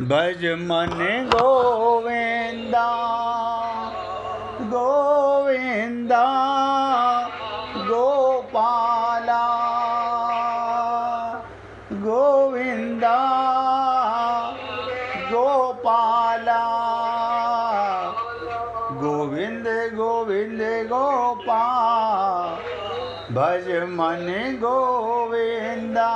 भज मन गोविंदा गोविंदा गोपाला गोविंदा गोपाला गोविंद गोविंद गोपाल भज मन गोविंदा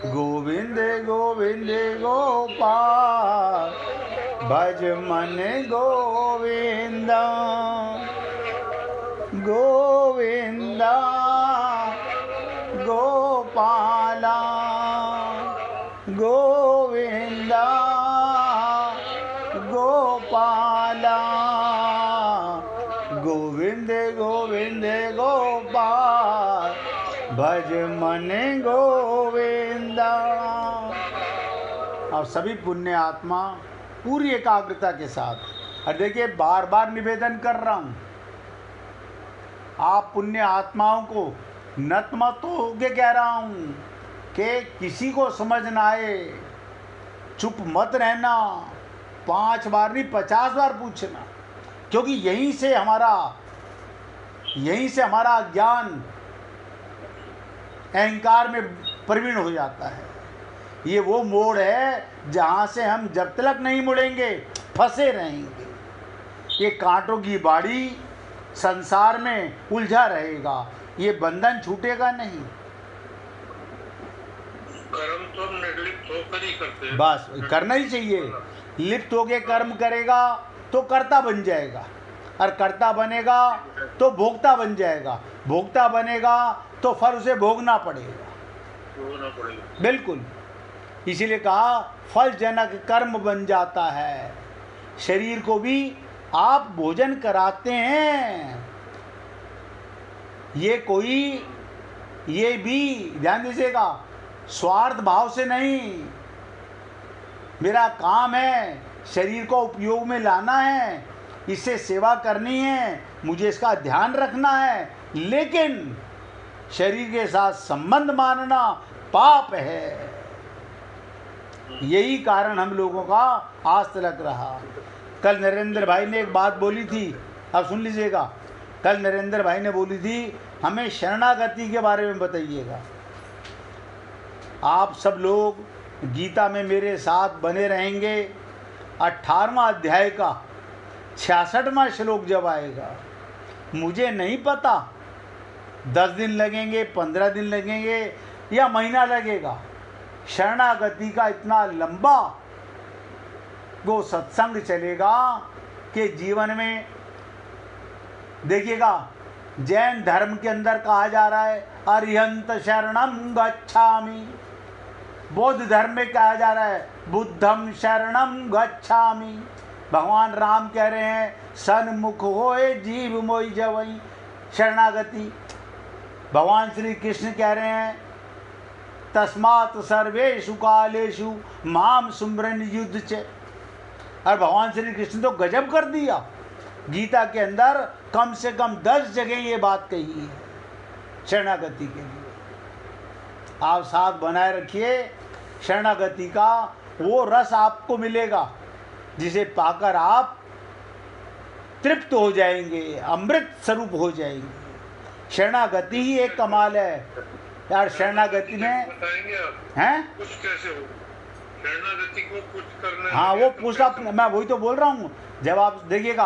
गोविंद गोविंद गोपाल भज मन गोविंदा गोविंदा गोपाला गोविंदा गोपाला गोविंद गोविंद गोपाल भज मन गोविंदा। अब सभी पुण्य आत्मा पूरी एकाग्रता के साथ, और देखिए बार बार निवेदन कर रहा हूँ, आप पुण्य आत्माओं को नतमत होके कह रहा हूँ कि किसी को समझ ना आए, चुप मत रहना, 5 बार नहीं 50 बार पूछना, क्योंकि यहीं से हमारा ज्ञान अहंकार में प्रवीण हो जाता है। ये वो मोड़ है जहाँ से हम जब तक नहीं मुड़ेंगे फंसे रहेंगे। ये कांटों की बाड़ी संसार में उलझा रहेगा, ये बंधन छूटेगा नहीं। कर्म तो निर्लिप्त होकर ही करते हैं, बस करना ही चाहिए। लिप्त होके कर्म करेगा तो कर्ता बन जाएगा, और कर्ता बनेगा तो भोक्ता बन जाएगा, भोक्ता बनेगा तो फल उसे भोगना पड़ेगा। बिल्कुल, इसीलिए कहा फल जनक कर्म बन जाता है। शरीर को भी आप भोजन कराते हैं, ये भी ध्यान दीजिएगा, स्वार्थ भाव से नहीं। मेरा काम है शरीर को उपयोग में लाना है, इससे सेवा करनी है, मुझे इसका ध्यान रखना है, लेकिन शरीर के साथ संबंध मानना पाप है। यही कारण हम लोगों का आज तक रहा। कल नरेंद्र भाई ने एक बात बोली थी, अब सुन लीजिएगा। कल नरेंद्र भाई ने बोली थी हमें शरणागति के बारे में बताइएगा। आप सब लोग गीता में मेरे साथ बने रहेंगे। 18वां अध्याय का 66वां श्लोक जब आएगा, मुझे नहीं पता 10 दिन लगेंगे, 15 दिन लगेंगे या महीना लगेगा। शरणागति का इतना लंबा वो सत्संग चलेगा कि जीवन में देखिएगा, जैन धर्म के अंदर कहा जा रहा है अरिहंत शरणम गच्छामि, बौद्ध धर्म में कहा जा रहा है बुद्धम शरणम गच्छामि, भगवान राम कह रहे हैं सन्मुख होए जीव मोई जवई शरणागति, भगवान श्री कृष्ण कह रहे हैं तस्मात् सर्वेषु कालेषु माम सुमरन युद्ध च। और भगवान श्री कृष्ण तो गजब कर दिया, गीता के अंदर कम से कम 10 जगह ये बात कही है शरणागति के लिए। आप साथ बनाए रखिए, शरणागति का वो रस आपको मिलेगा जिसे पाकर आप तृप्त हो जाएंगे, अमृत स्वरूप हो जाएंगे। शरणागति ही एक कमाल है यार। शरणागति में हैं कुछ कैसे हो शरणागति को कुछ करना है। हाँ, वो पूछा, मैं वही तो बोल रहा हूँ। जब आप देखिएगा,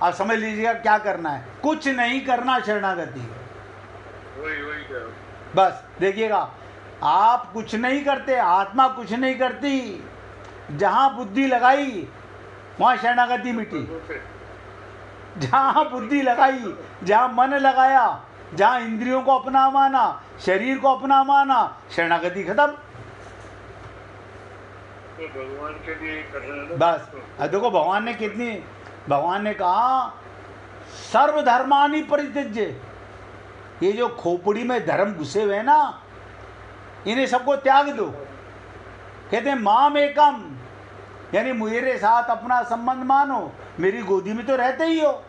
आप समझ लीजिएगा क्या करना है, कुछ नहीं करना शरणागति है। वही क्या बस देखिएगा, आप कुछ नहीं करते, आत्मा कुछ नहीं करती, जहाँ बुद्धि लगाई वहाँ शरणागति मिटी। जहाँ बुद्धि लगाई, जहाँ मन लगाया, जहाँ इंद्रियों को अपना माना, शरीर को अपना माना, शरणागति खत्म। तो भगवान के लिए कर रहे हैं। बस देखो भगवान ने कहा सर्वधर्मानि परित्यज्य। ये जो खोपड़ी में धर्म घुसे हुए हैं ना, इन्हें सबको त्याग दो। कहते हैं माम एकम, यानी मेरे साथ अपना संबंध मानो, मेरी गोदी में तो रहते ही हो।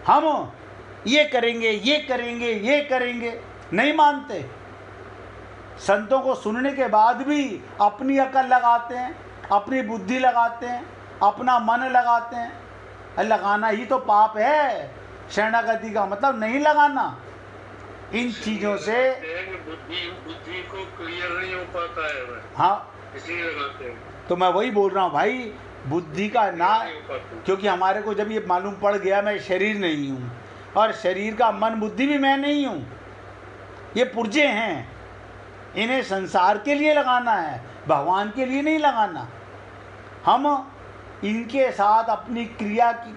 हम ये करेंगे, ये करेंगे, ये करेंगे, नहीं मानते। संतों को सुनने के बाद भी अपनी अकल लगाते हैं, अपनी बुद्धि लगाते हैं, अपना मन लगाते हैं। लगाना ही तो पाप है। शरणागति का मतलब नहीं लगाना इन चीज़ों से। बुद्धि को क्लियर नहीं हो पाता है वह। हाँ, इसलिए लगाते हैं। तो मैं वही बोल रहा हूँ भाई, बुद्धि का ना, क्योंकि हमारे को जब ये मालूम पड़ गया मैं शरीर नहीं हूँ और शरीर का मन बुद्धि भी मैं नहीं हूँ, ये पुर्जे हैं, इन्हें संसार के लिए लगाना है, भगवान के लिए नहीं लगाना। हम इनके साथ अपनी क्रिया की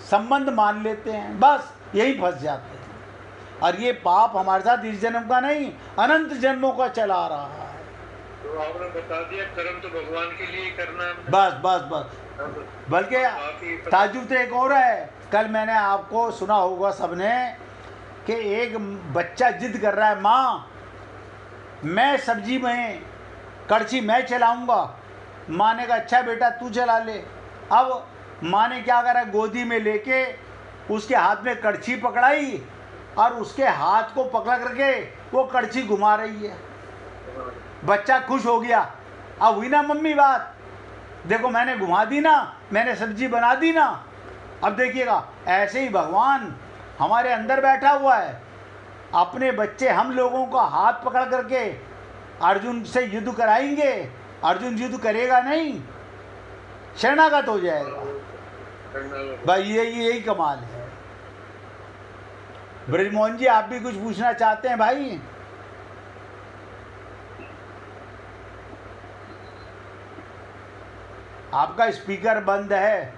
संबंध मान लेते हैं, बस यही फंस जाते हैं। और ये पाप हमारे साथ इस जन्म का नहीं, अनंत जन्मों का चला रहा है। तो आपने बता दिया कर्म तो भगवान के लिए करना है। बस बस बस। बल्कि ताजुब तो एक और है। कल मैंने आपको सुना होगा सबने कि एक बच्चा जिद कर रहा है, माँ मैं सब्जी में कड़छी मैं चलाऊंगा। माँ ने कहा अच्छा बेटा तू चला ले। अब माँ ने क्या करा, गोदी में लेके उसके हाथ में कड़छी पकड़ाई और उसके हाथ को पकड़ करके वो कड़छी घुमा रही है। बच्चा खुश हो गया। अब हुई ना मम्मी बात, देखो मैंने घुमा दी ना, मैंने सब्जी बना दी ना। अब देखिएगा ऐसे ही भगवान हमारे अंदर बैठा हुआ है, अपने बच्चे हम लोगों का हाथ पकड़ करके अर्जुन से युद्ध कराएंगे। अर्जुन युद्ध करेगा नहीं, शरणागत हो जाएगा। भाई यही कमाल है। ब्रजमोहन जी आप भी कुछ पूछना चाहते हैं भाई? आपका स्पीकर बंद है।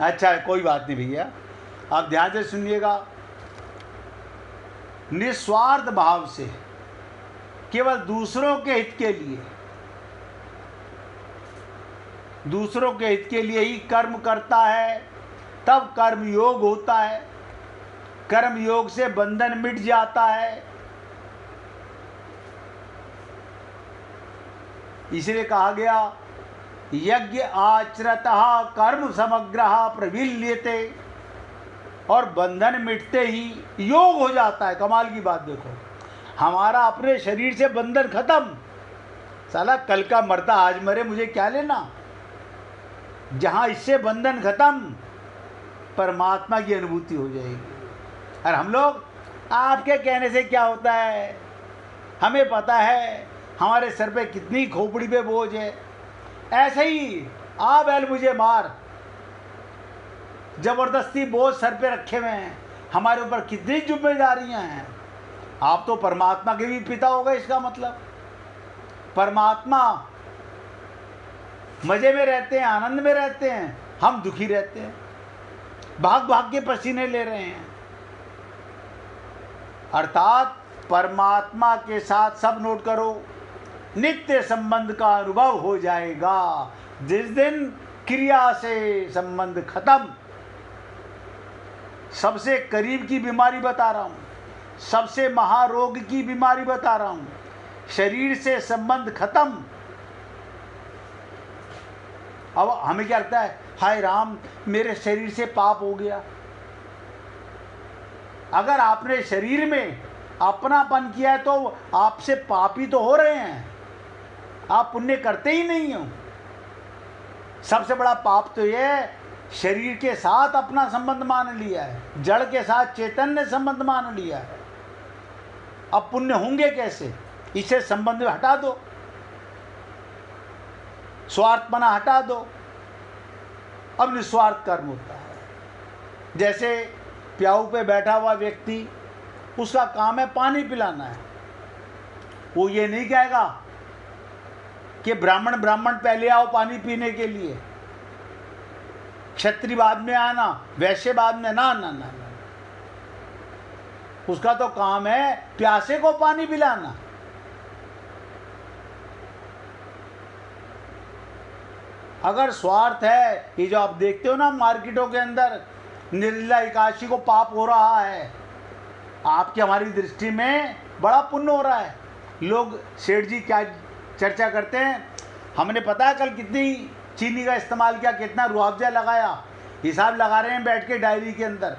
अच्छा कोई बात नहीं भैया, आप ध्यान से सुनिएगा। निस्वार्थ भाव से केवल दूसरों के हित के लिए, दूसरों के हित के लिए ही कर्म करता है, तब कर्म योग होता है। कर्म योग से बंधन मिट जाता है। इसलिए कहा गया यज्ञ आचरतः कर्म समग्रः प्रविल्यते, और बंधन मिटते ही योग हो जाता है। कमाल की बात देखो, हमारा अपने शरीर से बंधन खत्म। साला कल का मरता आज मरे, मुझे क्या लेना। जहाँ इससे बंधन खत्म, परमात्मा की अनुभूति हो जाएगी। और हम लोग आपके कहने से क्या होता है, हमें पता है हमारे सर पे कितनी खोपड़ी पे बोझ है। ऐसे ही आ बैल मुझे मार, जबरदस्ती बोझ सर पे रखे हुए हैं, हमारे ऊपर कितनी जिम्मेदारियां हैं। आप तो परमात्मा के भी पिता हो गए, इसका मतलब परमात्मा मजे में रहते हैं, आनंद में रहते हैं, हम दुखी रहते हैं, भाग भाग के पसीने ले रहे हैं। अर्थात परमात्मा के साथ सब नोट करो, नित्य संबंध का अनुभव हो जाएगा। जिस दिन क्रिया से संबंध खत्म। सबसे करीब की बीमारी बता रहा हूँ, सबसे महारोग की बीमारी बता रहा हूँ, शरीर से संबंध खत्म। अब हमें क्या लगता है, हाय राम मेरे शरीर से पाप हो गया। अगर आपने शरीर में अपनापन किया है तो आपसे पापी तो हो रहे हैं, आप पुण्य करते ही नहीं हो। सबसे बड़ा पाप तो ये शरीर के साथ अपना संबंध मान लिया है, जड़ के साथ चैतन्य संबंध मान लिया है। अब पुण्य होंगे कैसे? इसे संबंध हटा दो, स्वार्थपना हटा दो, अब निस्वार्थ कर्म होता है। जैसे प्याऊ पे बैठा हुआ व्यक्ति, उसका काम है पानी पिलाना है। वो ये नहीं कहेगा कि ब्राह्मण पहले आओ पानी पीने के लिए, क्षत्रिय बाद में आना, वैश्य बाद में ना ना ना ना। उसका तो काम है प्यासे को पानी पिलाना। अगर स्वार्थ है, ये जो आप देखते हो ना मार्केटों के अंदर निर्जला एकादशी को पाप हो रहा है, आपकी हमारी दृष्टि में बड़ा पुण्य हो रहा है। लोग सेठ जी क्या चर्चा करते हैं, हमने पता है कल कितनी चीनी का इस्तेमाल किया, कितना रुआवजा लगाया, हिसाब लगा रहे हैं बैठ के डायरी के अंदर।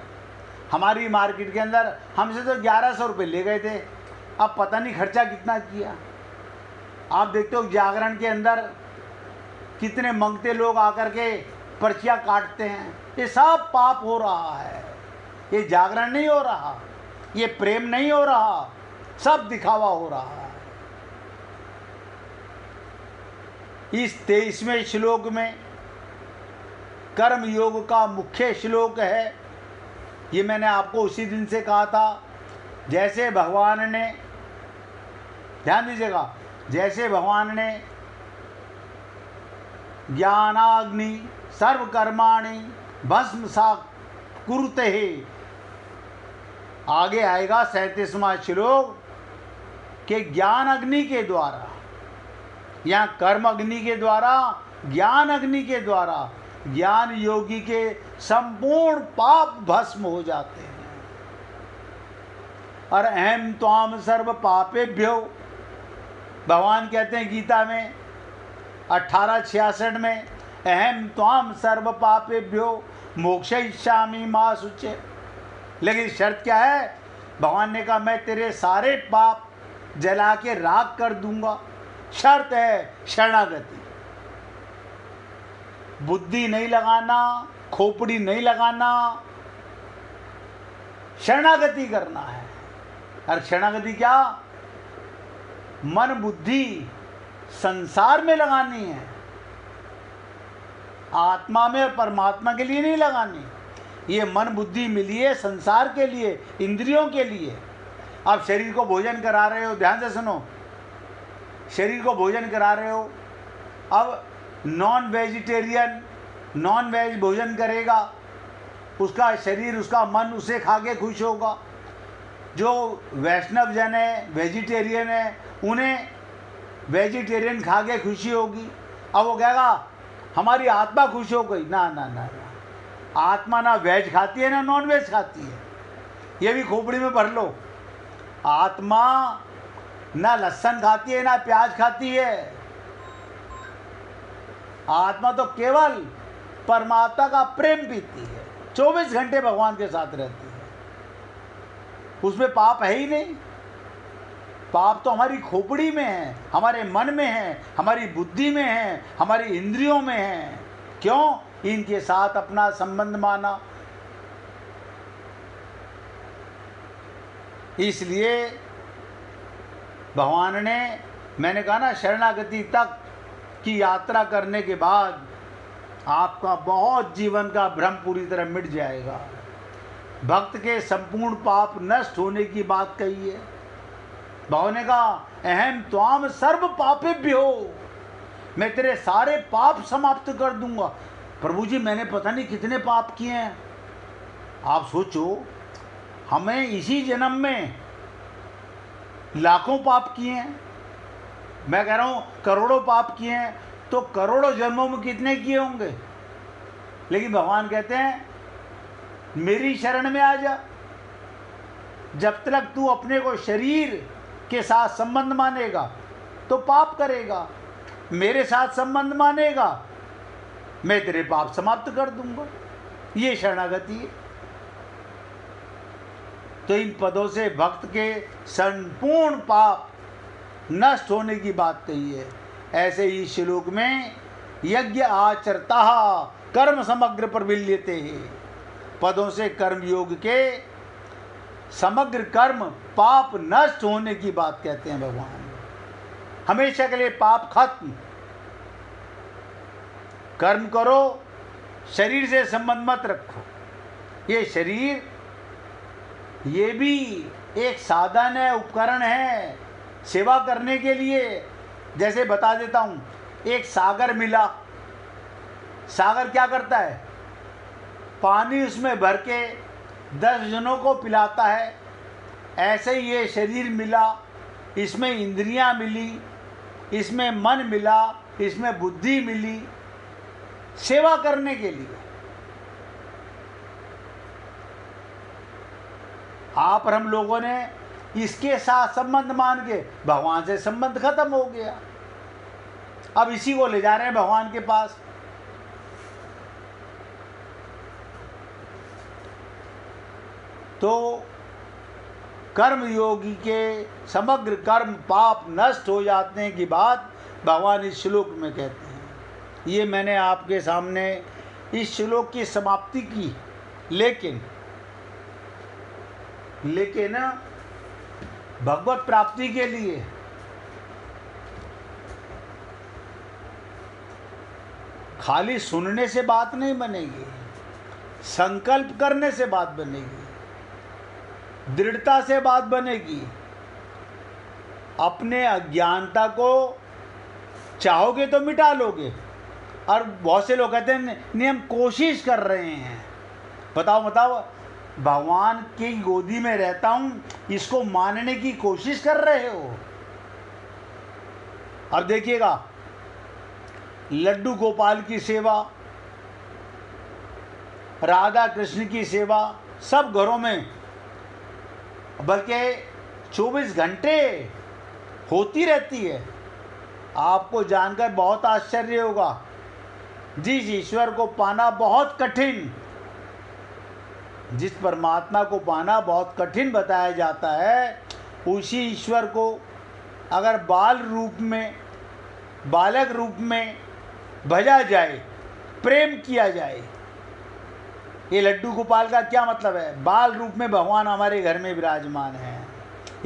हमारी मार्केट के अंदर हमसे तो 1100 रुपये ले गए थे, अब पता नहीं खर्चा कितना किया। आप देखते हो जागरण के अंदर कितने मंगते लोग आकर के पर्चियाँ काटते हैं। ये सब पाप हो रहा है, ये जागरण नहीं हो रहा, ये प्रेम नहीं हो रहा, सब दिखावा हो रहा है। इस 23वें श्लोक में कर्म योग का मुख्य श्लोक है। ये मैंने आपको उसी दिन से कहा था, जैसे भगवान ने, ध्यान दीजिएगा, जैसे भगवान ने ज्ञानाग्नि सर्वकर्माणि भस्म सा कुरुते, आगे आएगा 37वां श्लोक के ज्ञान अग्नि के द्वारा, यहाँ कर्म अग्नि के द्वारा, ज्ञान अग्नि के द्वारा ज्ञान योगी के संपूर्ण पाप भस्म हो जाते हैं। और अहम त्वाम सर्व पापेभ्यो, भगवान कहते हैं गीता में 1866 में, अहम त्वाम सर्व पापेभ्यो मोक्षयिष्यामि मा शुचे। लेकिन शर्त क्या है? भगवान ने कहा मैं तेरे सारे पाप जला के राख कर दूंगा। शर्त है शरणागति, बुद्धि नहीं लगाना, खोपड़ी नहीं लगाना, शरणागति करना है। और शरणागति क्या? मन बुद्धि संसार में लगानी है, आत्मा में और परमात्मा के लिए नहीं लगानी। ये मन बुद्धि मिली है संसार के लिए, इंद्रियों के लिए। आप शरीर को भोजन करा रहे हो, ध्यान से सुनो, शरीर को भोजन करा रहे हो, अब नॉन वेजिटेरियन नॉन वेज भोजन करेगा, उसका शरीर, उसका मन उसे खा के खुश होगा। जो वैष्णव जन है, वेजिटेरियन है, उन्हें वेजिटेरियन खा के खुशी होगी। अब वो कहेगा हमारी आत्मा खुश हो गई। ना ना ना, आत्मा ना वेज खाती है ना नॉन वेज खाती है, ये भी खोपड़ी में भर लो। आत्मा ना लहसुन खाती है ना प्याज खाती है, आत्मा तो केवल परमात्मा का प्रेम पीती है, 24 घंटे भगवान के साथ रहती है, उसमें पाप है ही नहीं। पाप तो हमारी खोपड़ी में है, हमारे मन में है, हमारी बुद्धि में है, हमारी इंद्रियों में है। क्यों? इनके साथ अपना संबंध माना। इसलिए भगवान ने, मैंने कहा ना, शरणागति तक की यात्रा करने के बाद आपका बहुत जीवन का भ्रम पूरी तरह मिट जाएगा। भक्त के संपूर्ण पाप नष्ट होने की बात कही है। भगवान ने कहा अहम त्वाम सर्व पापेभ्यो, मैं तेरे सारे पाप समाप्त कर दूंगा। प्रभु जी मैंने पता नहीं कितने पाप किए हैं। आप सोचो, हमें इसी जन्म में लाखों पाप किए हैं, मैं कह रहा हूँ करोड़ों पाप किए हैं, तो करोड़ों जन्मों में कितने किए होंगे। लेकिन भगवान कहते हैं मेरी शरण में आ जा। जब तक तू अपने को शरीर के साथ संबंध मानेगा तो पाप करेगा, मेरे साथ संबंध मानेगा मैं तेरे पाप समाप्त कर दूंगा। ये शरणागति है। तो इन पदों से भक्त के संपूर्ण पाप नष्ट होने की बात कही है। ऐसे ही श्लोक में यज्ञ आचरता कर्म समग्र प्रविल्यते है, पदों से कर्म योग के समग्र कर्म पाप नष्ट होने की बात कहते हैं भगवान। हमेशा के लिए पाप खत्म। कर्म करो, शरीर से संबंध मत रखो। ये शरीर, ये भी एक साधन है, उपकरण है सेवा करने के लिए। जैसे बता देता हूँ, एक सागर मिला, सागर क्या करता है? पानी उसमें भर के 10 जनों को पिलाता है। ऐसे ही ये शरीर मिला, इसमें इंद्रियां मिली, इसमें मन मिला, इसमें बुद्धि मिली, सेवा करने के लिए। आप और हम लोगों ने इसके साथ संबंध मान के भगवान से संबंध खत्म हो गया। अब इसी को ले जा रहे हैं भगवान के पास। तो कर्म योगी के समग्र कर्म पाप नष्ट हो जाने की बात भगवान इस श्लोक में कहते हैं। ये मैंने आपके सामने इस श्लोक की समाप्ति की, लेकिन भगवत प्राप्ति के लिए खाली सुनने से बात नहीं बनेगी, संकल्प करने से बात बनेगी, दृढ़ता से बात बनेगी। अपने अज्ञानता को चाहोगे तो मिटा लोगे। और बहुत से लोग कहते हैं नहीं हम कोशिश कर रहे हैं। बताओ भगवान की गोदी में रहता हूँ, इसको मानने की कोशिश कर रहे हो। अब देखिएगा, लड्डू गोपाल की सेवा, राधा कृष्ण की सेवा सब घरों में, बल्कि 24 घंटे होती रहती है। आपको जानकर बहुत आश्चर्य होगा, जिस ईश्वर को पाना बहुत कठिन, जिस परमात्मा को पाना बहुत कठिन बताया जाता है, उसी ईश्वर को अगर बालक रूप में भजा जाए, प्रेम किया जाए। ये लड्डू गोपाल का क्या मतलब है? बाल रूप में भगवान हमारे घर में विराजमान है,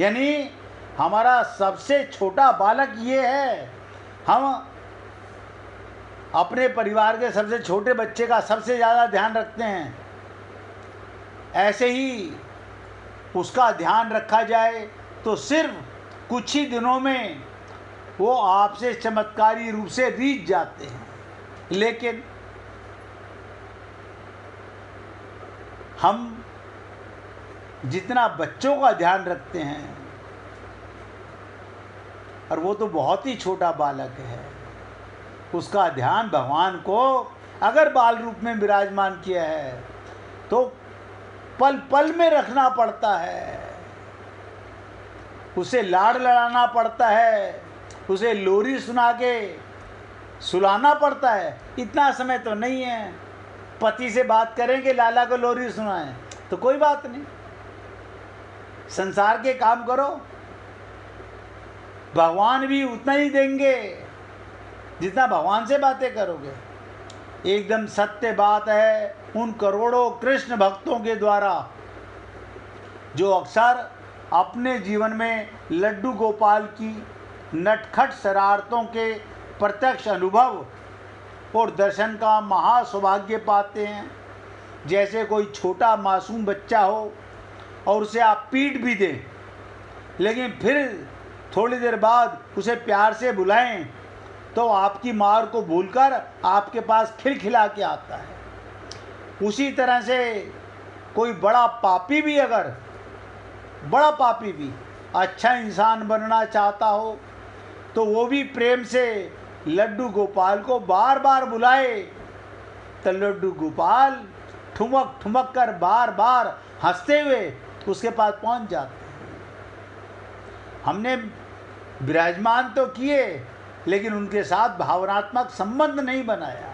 यानी हमारा सबसे छोटा बालक ये है। हम अपने परिवार के सबसे छोटे बच्चे का सबसे ज़्यादा ध्यान रखते हैं, ऐसे ही उसका ध्यान रखा जाए तो सिर्फ कुछ ही दिनों में वो आपसे चमत्कारी रूप से रीझ जाते हैं। लेकिन हम जितना बच्चों का ध्यान रखते हैं, और वो तो बहुत ही छोटा बालक है, उसका ध्यान भगवान को अगर बाल रूप में विराजमान किया है तो पल पल में रखना पड़ता है, उसे लाड़ लड़ाना पड़ता है, उसे लोरी सुना के सुलाना पड़ता है। इतना समय तो नहीं है पति से बात करेंगे लाला को लोरी सुनाएं तो कोई बात नहीं, संसार के काम करो, भगवान भी उतना ही देंगे जितना भगवान से बातें करोगे। एकदम सत्य बात है, उन करोड़ों कृष्ण भक्तों के द्वारा जो अक्सर अपने जीवन में लड्डू गोपाल की नटखट शरारतों के प्रत्यक्ष अनुभव और दर्शन का महासौभाग्य पाते हैं। जैसे कोई छोटा मासूम बच्चा हो और उसे आप पीट भी दें, लेकिन फिर थोड़ी देर बाद उसे प्यार से बुलाएं तो आपकी मार को भूलकर आपके पास खिलखिला के आता है। उसी तरह से कोई बड़ा पापी भी अच्छा इंसान बनना चाहता हो तो वो भी प्रेम से लड्डू गोपाल को बार बार बुलाए, तो लड्डू गोपाल ठुमक ठुमक कर बार बार हंसते हुए उसके पास पहुंच जाते हैं। हमने विराजमान तो किए, लेकिन उनके साथ भावनात्मक संबंध नहीं बनाया।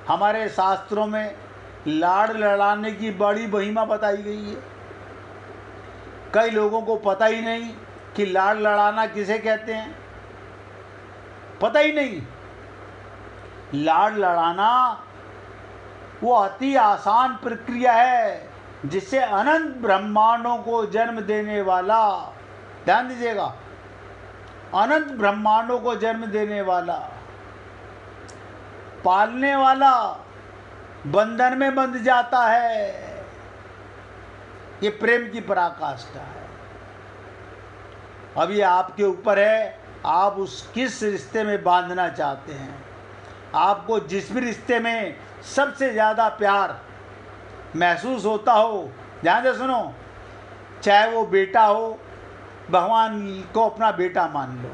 हमारे शास्त्रों में लाड़ लड़ाने की बड़ी महिमा बताई गई है। कई लोगों को पता ही नहीं कि लाड़ लड़ाना किसे कहते हैं, पता ही नहीं। लाड़ लड़ाना वो अति आसान प्रक्रिया है जिससे अनंत ब्रह्मांडों को जन्म देने वाला, ध्यान दीजिएगा, अनंत ब्रह्मांडों को जन्म देने वाला, पालने वाला बंधन में बंध जाता है। ये प्रेम की पराकाष्ठा है। अब ये आपके ऊपर है, आप किस रिश्ते में बांधना चाहते हैं। आपको जिस भी रिश्ते में सबसे ज़्यादा प्यार महसूस होता हो, ध्यान से सुनो, चाहे वो बेटा हो, भगवान को अपना बेटा मान लो,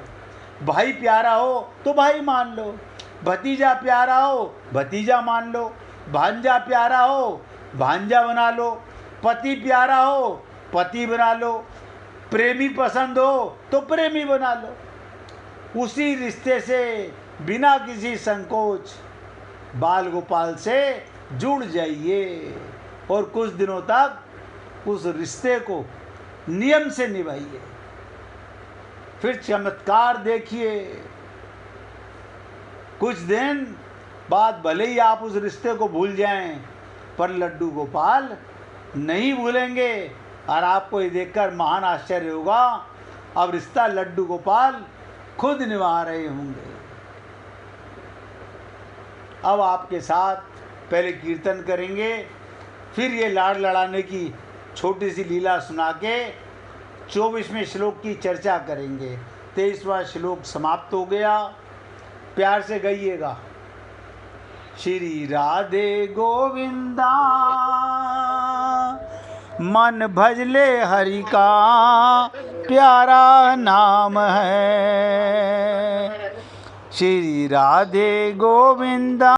भाई प्यारा हो तो भाई मान लो, भतीजा प्यारा हो भतीजा मान लो, भांजा प्यारा हो भांजा बना लो, पति प्यारा हो पति बना लो, प्रेमी पसंद हो तो प्रेमी बना लो। उसी रिश्ते से बिना किसी संकोच बाल गोपाल से जुड़ जाइए और कुछ दिनों तक उस रिश्ते को नियम से निभाइए। फिर चमत्कार देखिए। कुछ दिन बाद भले ही आप उस रिश्ते को भूल जाएं, पर लड्डू गोपाल नहीं भूलेंगे और आपको ये देखकर महान आश्चर्य होगा, अब रिश्ता लड्डू गोपाल खुद निभा रहे होंगे। अब आपके साथ पहले कीर्तन करेंगे, फिर ये लाड़ लड़ाने की छोटी सी लीला सुना के 24वें श्लोक की चर्चा करेंगे। 23वां श्लोक समाप्त हो गया। प्यार से गाइएगा। श्री राधे गोविंदा मन भजले हरि का प्यारा नाम है। श्री राधे गोविंदा